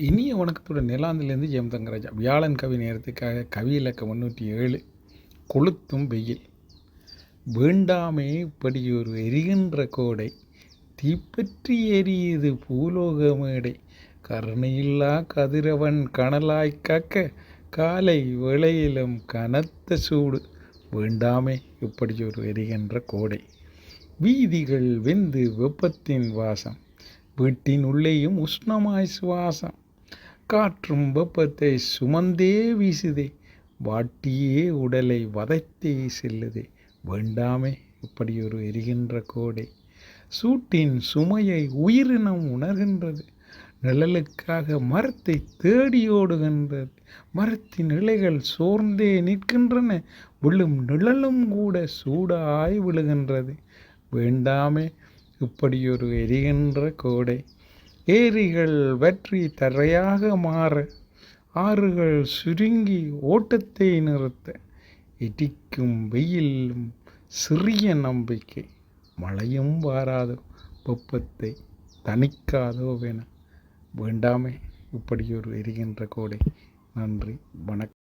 இனிய வணக்கத்தோட நிலாந்திலேருந்து ஜெயம் தங்கராஜா. வியாழன் கவி நேரத்துக்காக கவி இலக்கம் 307. கொளுத்தும் வெயில். வேண்டாமே இப்படியொரு எரிகின்ற கோடை, தீப்பற்றி எரியுது பூலோக மேடை. கருணையில்லா கதிரவன் கனலாய் காக்க, காலை வேளையிலும் கனத்த சூடு. வேண்டாமே இப்படியொரு எரிகின்ற கோடை. வீதிகள் வெந்து வெப்பத்தின் வாசம், வீட்டின் உள்ளேயும் உஷ்ணமாய் சுவாசம். காற்றும் வெப்பத்தை சுமந்தே வீசுதே, வாட்டியே உடலை வதைத்தே செல்லுதே. வேண்டாமே இப்படியொரு எரிகின்ற கோடை. சூட்டின் சுமையை உயிரினம் உணர்கின்றது, நிழலுக்காக மரத்தை தேடி ஓடுகின்றது. மரத்தின் இலைகள் சோர்ந்தே நிற்கின்றன, விழும் நிழலும் கூட சூடாய் விழுகின்றது. வேண்டாமே இப்படியொரு எரிகின்ற கோடை. ஏரிகள் வற்றி தரையாக மாற, ஆறுகள் சுருங்கி ஓட்டத்தை நிறுத்த, இடிக்கும் வெயிலும் சிறிய நம்பிக்கை. மழையும் வாராதோ, வெப்பத்தை தணிக்காதோவென. வேண்டாமே இப்படியொரு எரிகின்ற கோடை. நன்றி, வணக்கம்.